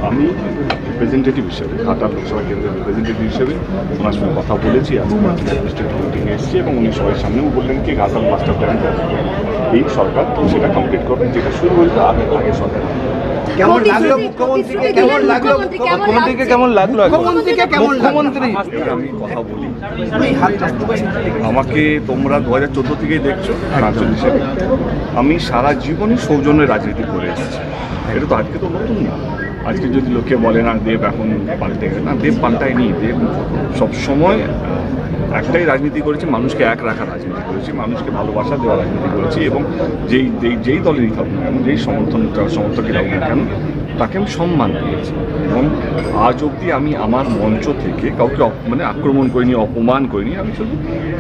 আমি রিপ্রেজেন্টেটিভ হিসেবে ঘাটাল লোকসভা কেন্দ্রের রিপ্রেজেন্টেটিভ হিসেবে ওনার সঙ্গে কথা বলেছি, আজকে ডিস্ট্রিক্ট মিটিংয়ে এসেছি এবং উনি সবার সামনেও বললেন কি ঘাটাল মাস্টার প্ল্যান এই সরকার তো সেটা কমপ্লিট করবে, যেটা শুরু হয়েছে আগে সরকার। কেমন লাগলো মুখ্যমন্ত্রীকে? কেমন লাগলো মুখ্যমন্ত্রীকে? কেমন লাগলো মুখ্যমন্ত্রী? আমি কথা বলি, আমাকে তোমরা 2014 থেকেই দেখছো সাংসদ হিসেবে। আমি সারা জীবনই সৌজন্যের রাজনীতি করে এসেছি, এটা তো আজকে তো নতুন না। আজকে যদি লোকে বলে না দেব এখন পাল্টে গেছে, না দেব পাল্টায়নি। দেব সবসময় একটাই রাজনীতি করেছি, মানুষকে এক রাখার রাজনীতি করেছি, মানুষকে ভালোবাসা দেওয়ার রাজনীতি করেছি এবং যেই দলেরই থাকুক না কেন, যেই সমর্থকই থাকুক না কেন, তাকে আমি সম্মান দিয়েছি। এবং আজ অবধি আমি আমার মঞ্চ থেকে কাউকে আক্রমণ করিনি, অপমান করিনি। আমি শুধু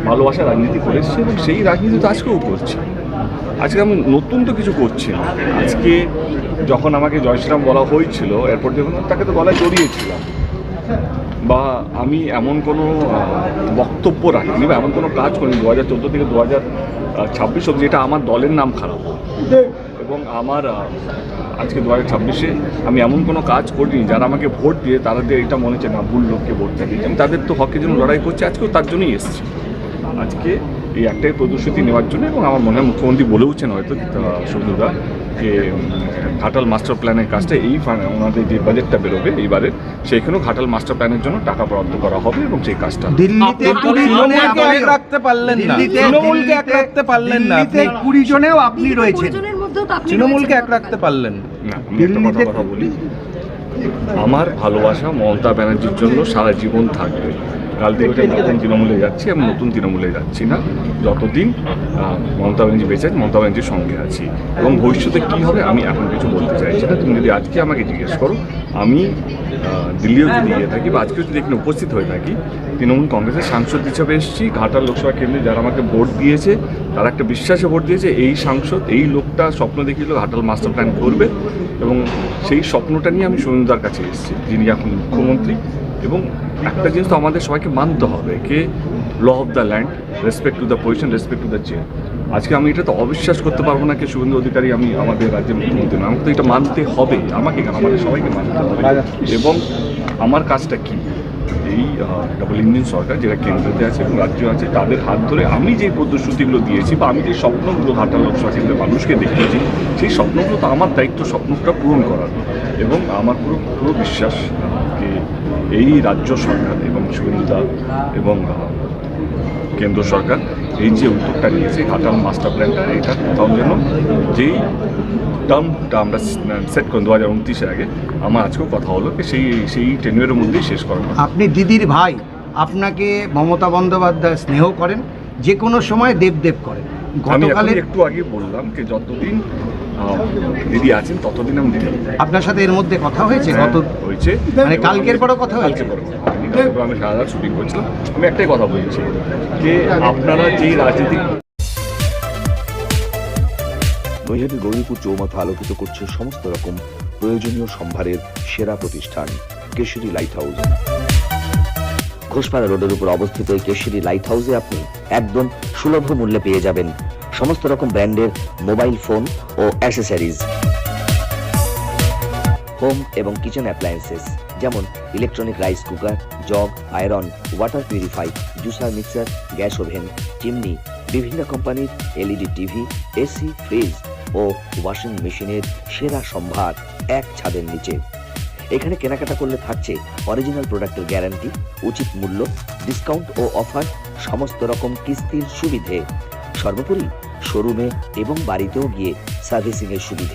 ভালোবাসার রাজনীতি করেছি এবং সেই রাজনীতি তো আজকেও করছি। আজকে আমি নতুন তো কিছু করছি না। আজকে যখন আমাকে জয় শ্রীরাম বলা হয়েছিল এরপর যখন তাকে তো গলায় জড়িয়েছিলাম, বা আমি এমন কোনো বক্তব্য রাখিনি বা এমন কোনো কাজ করিনি 2014 থেকে 2026 অবধি যেটা আমার দলের নাম খারাপ। এবং আমার আজকে 2026-এ আমি এমন কোনো কাজ করিনি যারা আমাকে ভোট দিয়ে তারা এটা মনে হচ্ছে না ভুল লোককে ভোটটা দিয়েছি। আমি তাদের তো হকের জন্য লড়াই করছি, আজকেও তার জন্যই এসেছি। আজকে এই একটাই প্রদর্শিতি নেওয়ার জন্য, এবং আমার মনে হয় মুখ্যমন্ত্রী বলেওছেন হয়তো সুন্দরদা যে ঘাটাল মাস্টার প্ল্যানের কাজটা এই ওনাদের যে বাজেটটা বেরোবে এইবারে, সেইখানেও ঘাটাল মাস্টার প্ল্যানের জন্য টাকা বরাদ্দ করা হবে এবং সেই কাজটা দিল্লিতে 20 রাখতে পারলেন না, তৃণমূলকে এক রাখতে পারলেন না, 20 জনেও আপনি রয়েছেন, তৃণমূলকে এক রাখতে পারলেন না। আমি একটা কথা বলি, আমার ভালোবাসা মমতা ব্যানার্জির জন্য সারা জীবন থাকবে। কাল থেকে নতুন তৃণমূলে যাচ্ছি, আমি নতুন তৃণমূলে যাচ্ছি না। যতদিন মমতা ব্যানার্জি বেঁচে আছে, মমতা ব্যানার্জির সঙ্গে আছি। এবং ভবিষ্যতে কী হবে আমি এখন কিছু বলতে চাইছি না। তুমি যদি আজকে আমাকে জিজ্ঞেস করো, আমি দিল্লিও যদি গিয়ে থাকি বা আজকেও যদি এখানে উপস্থিত হয়ে থাকি, তৃণমূল কংগ্রেসের সাংসদ হিসাবে এসেছি। ঘাটাল লোকসভা কেন্দ্রে যারা আমাকে ভোট দিয়েছে, তারা একটা বিশ্বাসে ভোট দিয়েছে। এই সাংসদ, এই লোকটা স্বপ্ন দেখিয়েছিল ঘাটাল মাস্টার প্ল্যান করবে, এবং সেই স্বপ্নটা নিয়ে আমি সুনীলদার কাছে এসেছি, যিনি এখন মুখ্যমন্ত্রী। এবং একটা জিনিস তো আমাদের সবাইকে মানতে হবে, কে law of the land, respect to the position, respect to the chair. আজকে আমি এটা তো অবিশ্বাস করতে পারবো না কি শুভেন্দু অধিকারী আমি আমাদের রাজ্যের মুখ্যমন্ত্রী না। আমাকে তো এটা মানতে হবে, আমাকে কেন, আমাদের সবাইকে মানতে হবে। এবং আমার কাজটা কি, এই ডাবল ইঞ্জিন সরকার যেটা কেন্দ্রতে আছে এবং রাজ্য আছে, তাদের হাত ধরে আমি যে প্রতিশ্রুতিগুলো দিয়েছি বা আমি যে স্বপ্নগুলো ঘাটাল লোকসভা কেন্দ্রের মানুষকে দেখিয়েছি, সেই স্বপ্নগুলো তো আমার দায়িত্ব স্বপ্নটা পূরণ করার। এবং আমার পুরো বিশ্বাস যে এই রাজ্য সরকার এবং সুবিধা এবং কেন্দ্র সরকার এই যে উদ্যোগটা নিয়েছে ঘাটাল মাস্টার প্ল্যানটা, এটা কোথাও যেন যেই টার্মটা আমরা সেট করি 2029-এর আগে, আমার আজকেও কথা হলো সেই টেনিয়রের মধ্যেই শেষ করা। আপনি দিদির ভাই, আপনাকে মমতা বন্দ্যোপাধ্যায় স্নেহ করেন, যে কোনো সময় দেব করেন। গতকালে একটু আগে বললাম যে যতদিন দিদি আছেন ততদিন আমি দিদি। আপনার সাথে এর মধ্যে কথা হয়েছে? হয়েছে, মানে কালকের পরও কথা হয়েছে? আমি সারা রাত শুটিং করছিলাম। আমি একটাই কথা বলছি যে আপনারা যেই রাজনীতি নৈহাটির গৌরীপুর চৌমাথা আলোকিত করছে সমস্ত রকম প্রয়োজনীয় সম্ভারের সেরা প্রতিষ্ঠান কেশরী লাইট হাউস। ঘোষপাড়া রোডের উপর অবস্থিত এই কেশরী লাইট হাউসে আপনি একদম সুলভ মূল্যে পেয়ে যাবেন সমস্ত রকম ব্র্যান্ডের মোবাইল ফোন ও অ্যাসেসরিজ, হোম এবং কিচেন অ্যাপ্লায়েন্সেস যেমন electronic rice cooker, jug, iron, water purify, juicer mixer, gas oven, chimney, বিভিন্ন কোম্পানির এলইডি টিভি, এসি, ফ্রিজ ও ওয়াশিং মেশিনের সেরা সম্ভার এক ছাদের নিচে। এখানে কেনাকাটা করলে থাকছে অরিজিনাল প্রোডাক্টের গ্যারান্টি, উচিত মূল্য, ডিসকাউন্ট ও অফার, সমস্ত রকম কিস্তির সুবিধে, সর্বোপরি শোরুমে এবং বাড়িতেও গিয়ে সার্ভিসিং এর সুবিধে।